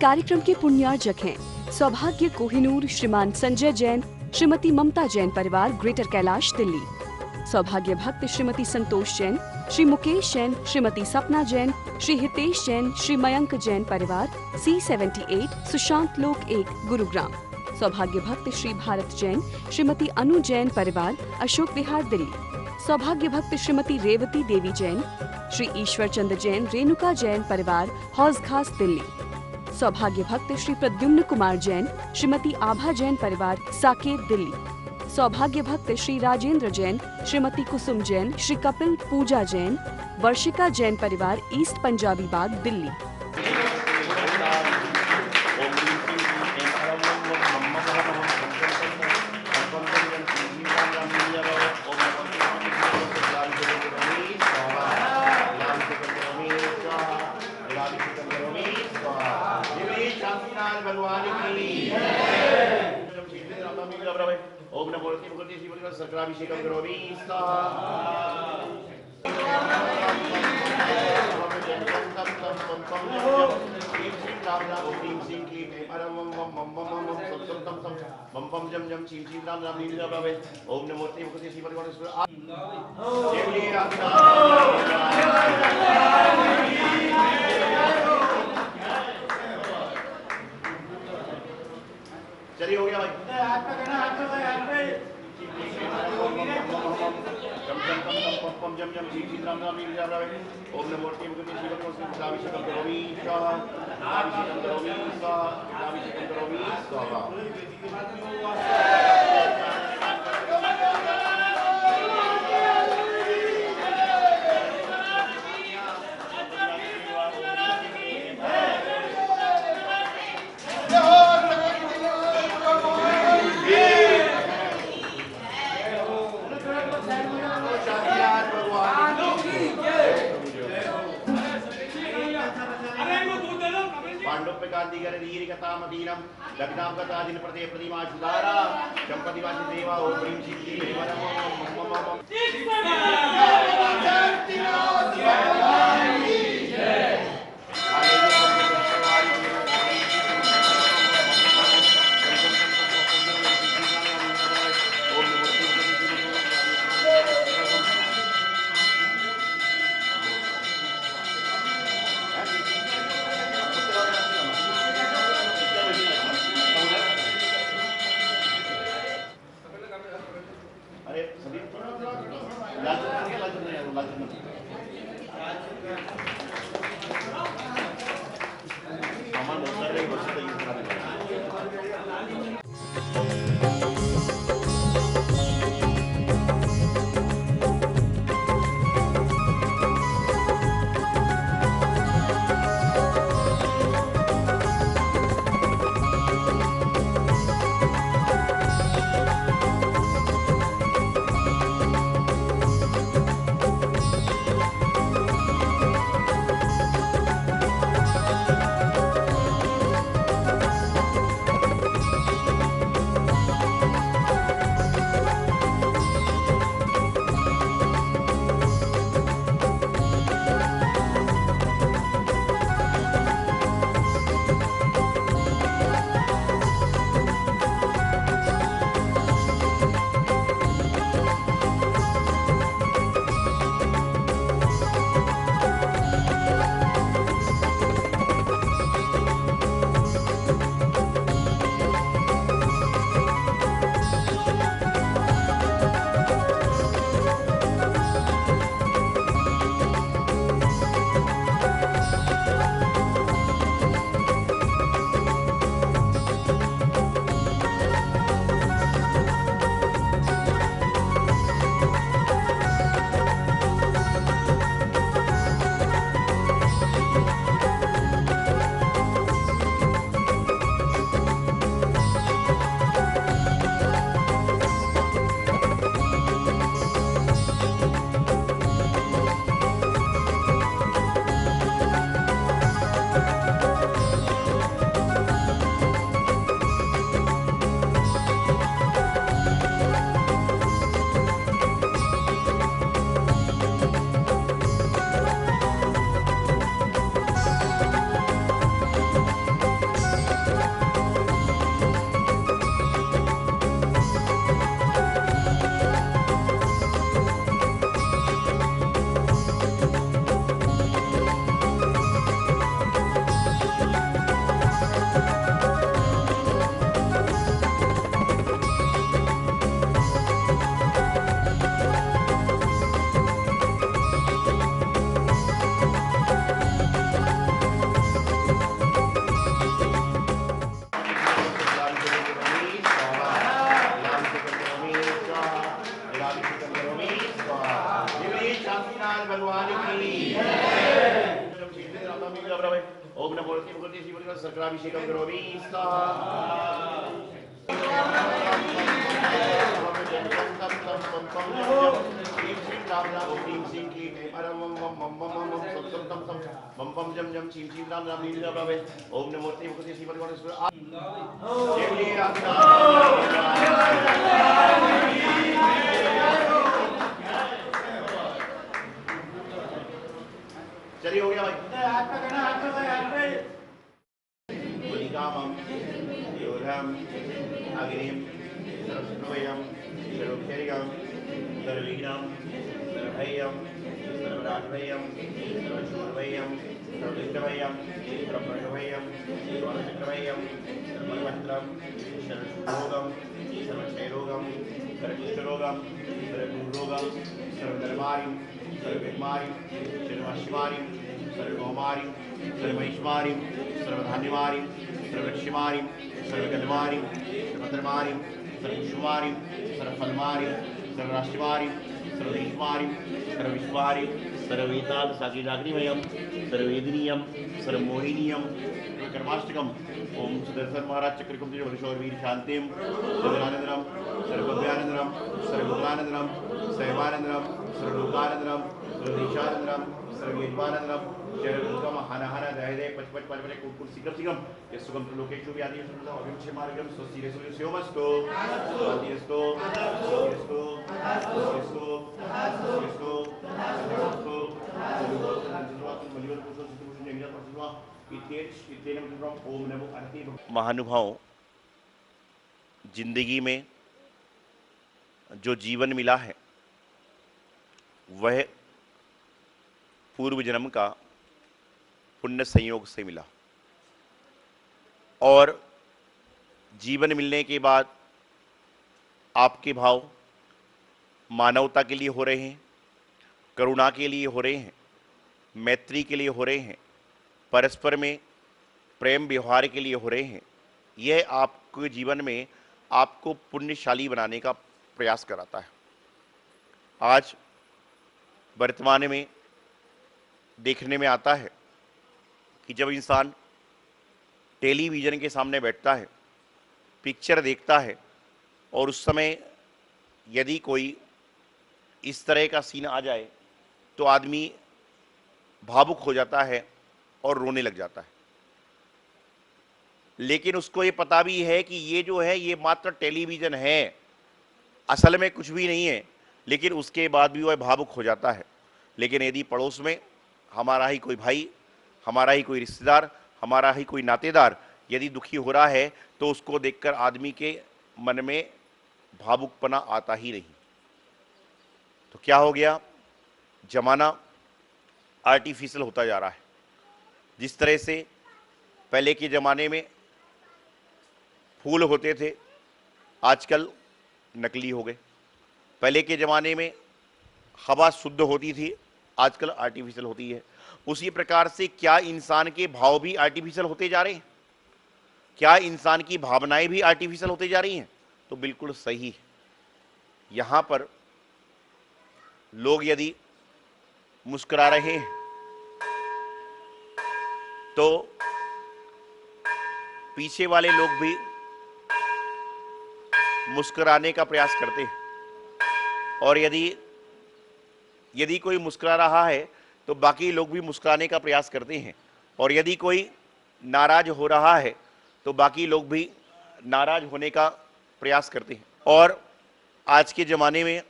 कार्यक्रम के पुण्यार्जक हैं सौभाग्य कोहिनूर, श्रीमान संजय जैन, श्रीमती ममता जैन परिवार, ग्रेटर कैलाश, दिल्ली। सौभाग्य भक्त श्रीमती संतोष जैन, श्री मुकेश जैन, श्रीमती सपना जैन, श्री हितेश जैन, श्री मयंक जैन परिवार, C78, सुशांत लोक 1, गुरुग्राम। सौभाग्य भक्त श्री भारत जैन, श्रीमती अनु जैन परिवार, अशोक विहार, दिल्ली। सौभाग्य भक्त श्रीमती रेवती देवी जैन, श्री ईश्वर चंद्र जैन, रेणुका जैन परिवार, हौज खास, दिल्ली। सौभाग्य भक्त श्री प्रद्युम्न कुमार जैन, श्रीमती आभा जैन परिवार, साकेत, दिल्ली। सौभाग्य भक्त श्री राजेंद्र जैन, श्रीमती कुसुम जैन, श्री कपिल पूजा जैन, वर्षिका जैन परिवार, ईस्ट पंजाबी बाग, दिल्ली। ओम नमो भगवते शिवाय सकलाभिषेकं करोमि स्वाहा। ओम नमो भगवते शिवाय चलिए हो गया भाई। ओम नमो भगवते शिवाय करोमि स्वाहा, करोमि स्वाहा। दीनम लग्नाम कथा दिन प्रति प्रतिमा सुधारा चंपति वासी देवा ओम ह्रीं सिद्धि देवनम मम मम ओमनमूर्ति मुखर्जी श्रीमती सक्राभिषेकं करोमि स्वाहा राम राम ओम ह्रीं श्रीं क्लीं परम मम मम मम मम मम सम सम तम तम मम पम जम जम श्रीं श्रीं राम राम ह्रीं राम राम ओम नमोते मुखते श्रीमती गणेश्वर जय श्री राम चलिए हो गया भाई गुलिकामं योधम अग्निम सर्वस्वयं सर्वक्षरिगं सर्वविघ्नं सर्वभयं सर्वराजभयं सर्वशूरभयं सर्वदुष्टभयं सर्वप्रणभयं सर्वचक्रभयं सर्वमन्त्रं सर्वशुभरोगं सर्वक्षयरोगं सर्वकुष्ठरोगं सर्वदुर्रोगं सर्वधर्मारिं सर्वविघ्मारिं सर्वशिवारिं सर्वकौमारिं सर्वैश्वारिं सर्वधान्यमारिं सर्वलक्ष्यमारिं सर्वगलमारिं सर्वधर्मारिं सर्वकुष्मारिं सर्वफलमारिं सर्वराष्ट्रमारिं सर्वदेशमारिं सर्वविश्वारिं सर्ववेताल साक्षीजाग्निमयं सर्ववेदनीयं सर्वमोहिनीयं सर्वकर्माष्टकम् ओम सुदर्शन महाराज चक्रकुंज वरिशौरवीर शांतिम सर्वानंदरम सर्वभव्यानंदरम सर्वभूतानंदरम सर्वानंदरम सर्वलोकानंदरम सर्वदेशानंदरम सर्वयजमानंदरम शरणुकम हनहन दहदे पचपच पलपले कुटकुट सिकम सिकम यस्सुकम लोकेषु व्याधि सुन्दरम अभिमुखे मार्गम स्वस्तिरेषु स्योमस्तो शान्तिरस्तो शान्तिरस्तो शान्तिरस्तो शान्तिरस्तो शान्तिरस्तो महानुभाव, जिंदगी में जो जीवन मिला है वह पूर्व जन्म का पुण्य संयोग से मिला और जीवन मिलने के बाद आपके भाव मानवता के लिए हो रहे हैं, करुणा के लिए हो रहे हैं, मैत्री के लिए हो रहे हैं, परस्पर में प्रेम व्यवहार के लिए हो रहे हैं। यह आपके जीवन में आपको पुण्यशाली बनाने का प्रयास कराता है। आज वर्तमान में देखने में आता है कि जब इंसान टेलीविज़न के सामने बैठता है, पिक्चर देखता है और उस समय यदि कोई इस तरह का सीन आ जाए तो आदमी भावुक हो जाता है और रोने लग जाता है। लेकिन उसको ये पता भी है कि ये जो है ये मात्र टेलीविज़न है, असल में कुछ भी नहीं है, लेकिन उसके बाद भी वह भावुक हो जाता है। लेकिन यदि पड़ोस में हमारा ही कोई भाई, हमारा ही कोई रिश्तेदार, हमारा ही कोई नातेदार यदि दुखी हो रहा है तो उसको देखकर आदमी के मन में भावुकपना आता ही नहीं। तो क्या हो गया, जमाना आर्टिफिशियल होता जा रहा है। जिस तरह से पहले के ज़माने में फूल होते थे, आजकल नकली हो गए। पहले के ज़माने में हवा शुद्ध होती थी, आजकल आर्टिफिशियल होती है। उसी प्रकार से क्या इंसान के भाव भी आर्टिफिशियल होते जा रहे हैं? क्या इंसान की भावनाएं भी आर्टिफिशियल होते जा रही हैं? तो बिल्कुल सही है। यहाँ पर लोग यदि मुस्कुरा रहे हैं तो पीछे वाले लोग भी मुस्कुराने का प्रयास करते हैं और यदि कोई मुस्कुरा रहा है तो बाकी लोग भी मुस्कुराने का प्रयास करते हैं और यदि कोई नाराज हो रहा है तो बाकी लोग भी नाराज होने का प्रयास करते हैं। और आज के ज़माने में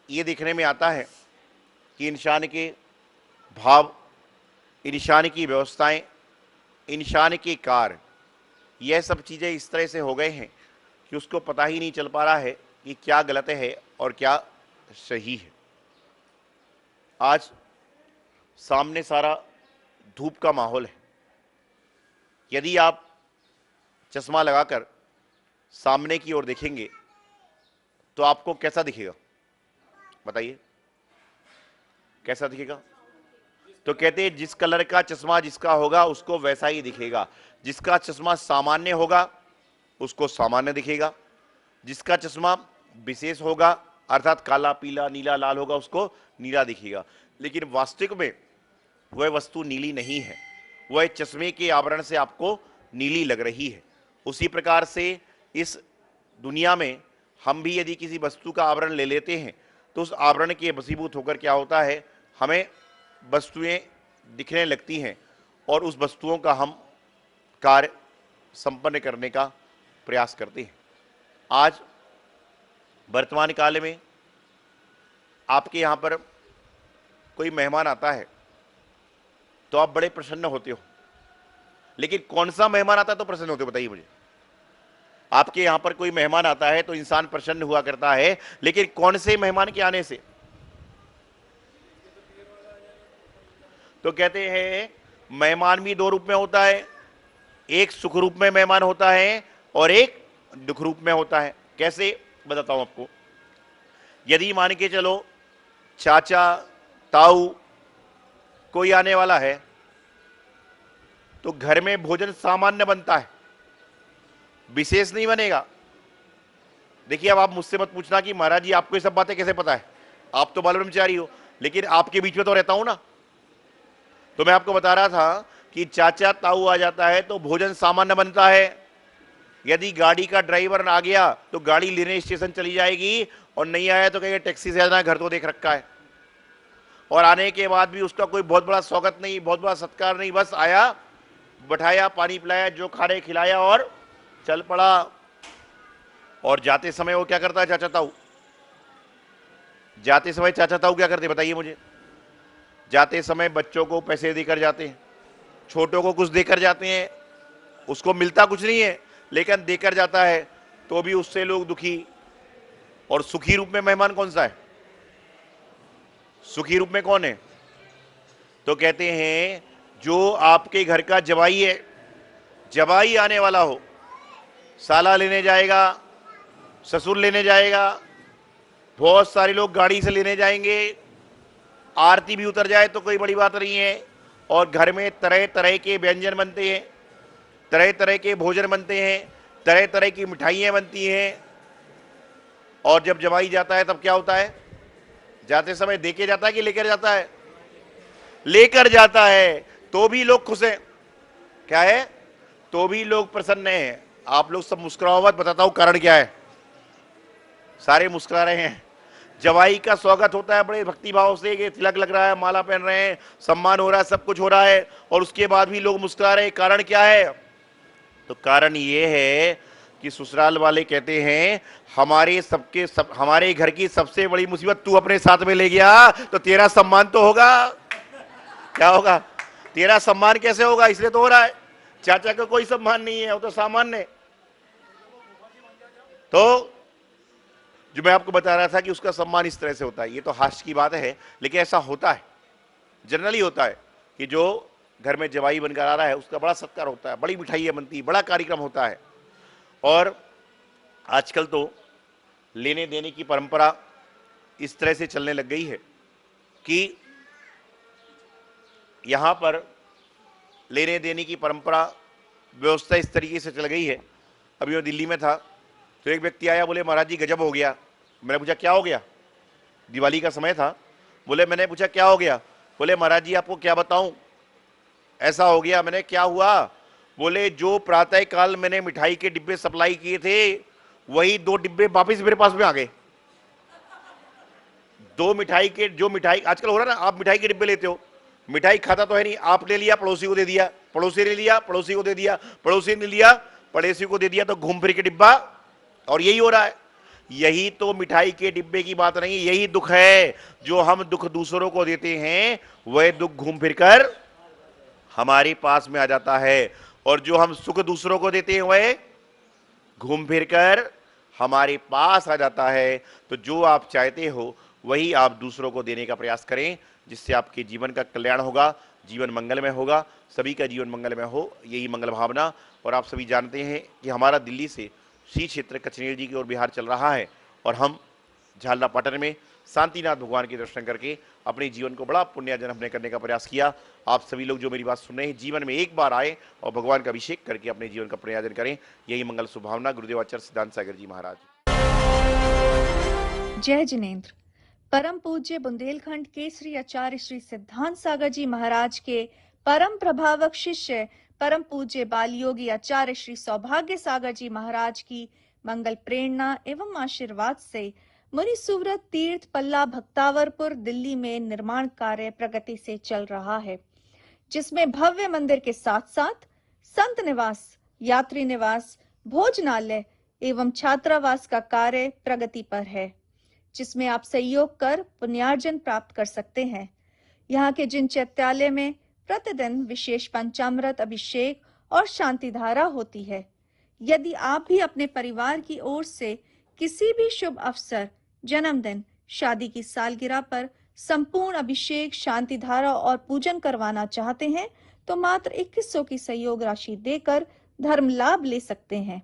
ये देखने में आता है कि इंसान के भाव, इंसान की व्यवस्थाएं, इंसान के कार्य, यह सब चीज़ें इस तरह से हो गए हैं कि उसको पता ही नहीं चल पा रहा है कि क्या गलत है और क्या सही है। आज सामने सारा धूप का माहौल है। यदि आप चश्मा लगाकर सामने की ओर देखेंगे तो आपको कैसा दिखेगा? बताइए, कैसा दिखेगा? तो कहते हैं जिस कलर का चश्मा जिसका होगा उसको वैसा ही दिखेगा। जिसका चश्मा सामान्य होगा उसको सामान्य दिखेगा, जिसका चश्मा विशेष होगा अर्थात काला, पीला, नीला, लाल होगा उसको नीला दिखेगा। लेकिन वास्तविक में वह वस्तु नीली नहीं है, वह चश्मे के आवरण से आपको नीली लग रही है। उसी प्रकार से इस दुनिया में हम भी यदि किसी वस्तु का आवरण ले लेते हैं तो उस आवरण के वशीभूत होकर क्या होता है, हमें वस्तुएं दिखने लगती हैं और उस वस्तुओं का हम कार्य संपन्न करने का प्रयास करते हैं। आज वर्तमान काल में आपके यहाँ पर कोई मेहमान आता है तो आप बड़े प्रसन्न होते हो, लेकिन कौन सा मेहमान आता है तो प्रसन्न होते हो, बताइए मुझे। आपके यहां पर कोई मेहमान आता है तो इंसान प्रसन्न हुआ करता है, लेकिन कौन से मेहमान के आने से? तो कहते हैं मेहमान भी दो रूप में होता है, एक सुख रूप में मेहमान होता है और एक दुख रूप में होता है। कैसे बताता हूं आपको। यदि मान के चलो चाचा ताऊ कोई आने वाला है तो घर में भोजन सामान्य बनता है, विशेष नहीं बनेगा। देखिए अब आप मुझसे मत पूछना कि महाराज जी आपको ये सब बातें कैसे पता है, आप तो बाल ब्रह्मचारी हो, लेकिन आपके बीच में तो रहता हूं ना। तो मैं आपको बता रहा था कि चाचा ताऊ आ जाता है तो भोजन सामान्य बनता है। यदि गाड़ी का ड्राइवर आ गया तो गाड़ी लेने स्टेशन चली जाएगी, और नहीं आया तो कहेगा टैक्सी से आना, घर तो देख रखा है। और आने के बाद भी उसका कोई बहुत बड़ा स्वागत नहीं, बहुत बड़ा सत्कार नहीं, बस आया, बैठाया, पानी पिलाया, जो खाने खिलाया और चल पड़ा। और जाते समय वो क्या करता है चाचा ताऊ? जाते समय चाचा ताऊ क्या करते बताइए मुझे? जाते समय बच्चों को पैसे देकर जाते हैं, छोटों को कुछ देकर जाते हैं, उसको मिलता कुछ नहीं है लेकिन देकर जाता है, तो भी उससे लोग दुखी। और सुखी रूप में मेहमान कौन सा है? सुखी रूप में कौन है? तो कहते हैं जो आपके घर का जवाई है, जवाई आने वाला हो, साला लेने जाएगा, ससुर लेने जाएगा, बहुत सारे लोग गाड़ी से लेने जाएंगे, आरती भी उतर जाए तो कोई बड़ी बात नहीं है। और घर में तरह तरह के व्यंजन बनते हैं, तरह तरह के भोजन बनते हैं, तरह तरह की मिठाइयाँ बनती हैं। और जब जवाई जाता है तब क्या होता है? जाते समय देके जाता है कि लेकर जाता है? लेकर जाता है, तो भी लोग खुश हैं। क्या है? तो भी लोग प्रसन्न हैं। आप लोग सब मुस्कुराओ मत, बताता हूं कारण क्या है। सारे मुस्कुरा रहे हैं। जवाई का स्वागत होता है बड़े भक्ति भाव से, कि तिलक लग रहा है, माला पहन रहे हैं, सम्मान हो रहा है, सब कुछ हो रहा है, और उसके बाद भी लोग मुस्कुरा रहे हैं। कारण क्या है? तो कारण ये है कि ससुराल वाले कहते हैं हमारे घर की सबसे बड़ी मुसीबत तू अपने साथ में ले गया, तो तेरा सम्मान तो होगा। क्या होगा? तेरा सम्मान कैसे होगा? इसलिए तो हो रहा है। चाचा का कोई सम्मान नहीं है, वो तो सामान्य। तो जो मैं आपको बता रहा था कि उसका सम्मान इस तरह से होता है, ये तो हास्य की बात है, लेकिन ऐसा होता है, जनरली होता है कि जो घर में जवाई बनकर आ रहा है उसका बड़ा सत्कार होता है, बड़ी मिठाइयाँ बनती है, बड़ा कार्यक्रम होता है। और आजकल तो लेने देने की परंपरा इस तरह से चलने लग गई है कि यहाँ पर लेने देने की परंपरा व्यवस्था इस तरीके से चल गई है। अभी मैं दिल्ली में था तो एक व्यक्ति आया, बोले महाराज जी गजब हो गया। मैंने पूछा क्या हो गया? दिवाली का समय था। बोले, मैंने पूछा क्या हो गया? बोले महाराज जी आपको क्या बताऊं, ऐसा हो गया। मैंने क्या हुआ? बोले जो प्रातः काल मैंने मिठाई के डिब्बे सप्लाई किए थे वही 2 डिब्बे वापिस मेरे पास में आ गए। 2 मिठाई के, जो मिठाई आजकल हो रहा है ना, आप मिठाई के डिब्बे लेते हो, मिठाई खाता तो है नहीं, आपने लिया पड़ोसी को दे दिया, पड़ोसी ने लिया पड़ोसी को दे दिया, पड़ोसी ने लिया पड़ोसी को दे दिया, तो घूम फिर के डिब्बा। और यही हो रहा है। यही तो मिठाई के डिब्बे की बात नहीं, यही दुख है। जो हम दुख दूसरों को देते हैं वह दुख घूम फिरकर हमारे पास में आ जाता है, और जो हम सुख दूसरों को देते हैं वह घूम फिरकर हमारे पास आ जाता है। तो जो आप चाहते हो वही आप दूसरों को देने का प्रयास करें, जिससे आपके जीवन का कल्याण होगा, जीवन मंगलमय होगा, सभी का जीवन मंगलमय हो, यही मंगल भावना। और आप सभी जानते हैं कि हमारा दिल्ली से श्री क्षेत्र कचनेर जी की ओर बिहार चल रहा है, और हम झालरा पाटन में शांतिनाथ भगवान के दर्शन करके अपने जीवन को बड़ा पुण्यार्जन हमने करने का प्रयास किया। आप सभी लोग जो मेरी बात सुन रहे हैं, जीवन में एक बार आए और भगवान का अभिषेक करके अपने जीवन का पुण्यार्जन करें, यही मंगल शुभभावना। गुरुदेव आचार्य सिद्धांत सागर जी महाराज। जय जिनेन्द्र। परम पूज्य बुंदेलखंड केसरी आचार्य श्री सिद्धांत सागर जी महाराज के परम प्रभावक शिष्य परम पूज्य बाल योगी आचार्य श्री सौभाग्य सागर जी महाराज की मंगल प्रेरणा एवं आशीर्वाद से मुनि सुव्रत तीर्थ पल्ला भक्तावरपुर दिल्ली में निर्माण कार्य प्रगति से चल रहा है, जिसमें भव्य मंदिर के साथ साथ संत निवास, यात्री निवास, भोजनालय एवं छात्रावास का कार्य प्रगति पर है, जिसमें आप सहयोग कर पुण्यार्जन प्राप्त कर सकते हैं। यहाँ के जिन चैत्यालय में प्रतिदिन विशेष पंचामृत अभिषेक और शांति धारा होती है, यदि आप भी अपने परिवार की ओर से किसी भी शुभ अवसर, जन्मदिन, शादी की सालगिरह पर संपूर्ण अभिषेक, शांति धारा और पूजन करवाना चाहते हैं तो मात्र 2100 की सहयोग राशि देकर धर्म लाभ ले सकते हैं।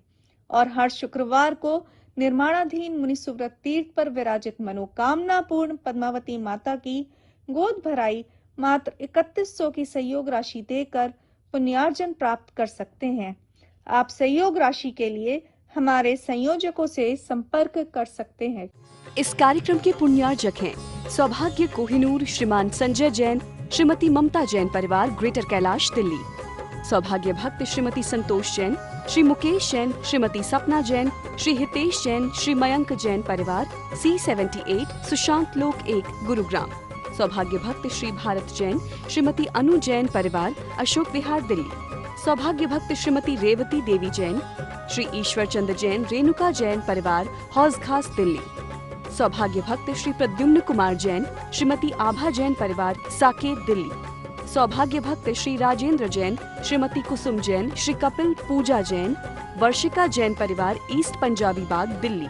और हर शुक्रवार को निर्माणाधीन मुनि सुव्रत तीर्थ पर विराजित मनोकामना पूर्ण पद्मावती माता की गोद भराई मात्र 3100 की सहयोग राशि देकर पुण्यार्जन प्राप्त कर सकते हैं। आप सहयोग राशि के लिए हमारे संयोजकों से संपर्क कर सकते हैं। इस कार्यक्रम के पुण्यार्जक हैं सौभाग्य कोहिनूर श्रीमान संजय जैन, श्रीमती ममता जैन परिवार, ग्रेटर कैलाश दिल्ली। सौभाग्य भक्त श्रीमती संतोष जैन, श्री मुकेश जैन, श्रीमती सपना जैन, श्री हितेश जैन, श्री मयंक जैन परिवार, C78 सुशांत लोक 1 गुरुग्राम। सौभाग्य भक्त श्री भारत जैन, श्रीमती अनु जैन परिवार, अशोक विहार दिल्ली। सौभाग्य भक्त श्रीमती रेवती देवी जैन, श्री ईश्वर चंद्र जैन, रेणुका जैन परिवार, हौज खास दिल्ली। सौभाग्य भक्त श्री प्रद्युम्न कुमार जैन, श्रीमती आभा जैन परिवार, साकेत दिल्ली। सौभाग्य भक्त श्री राजेंद्र जैन, श्रीमती कुसुम जैन, श्री कपिल पूजा जैन, वर्षिका जैन परिवार, ईस्ट पंजाबी बाग दिल्ली।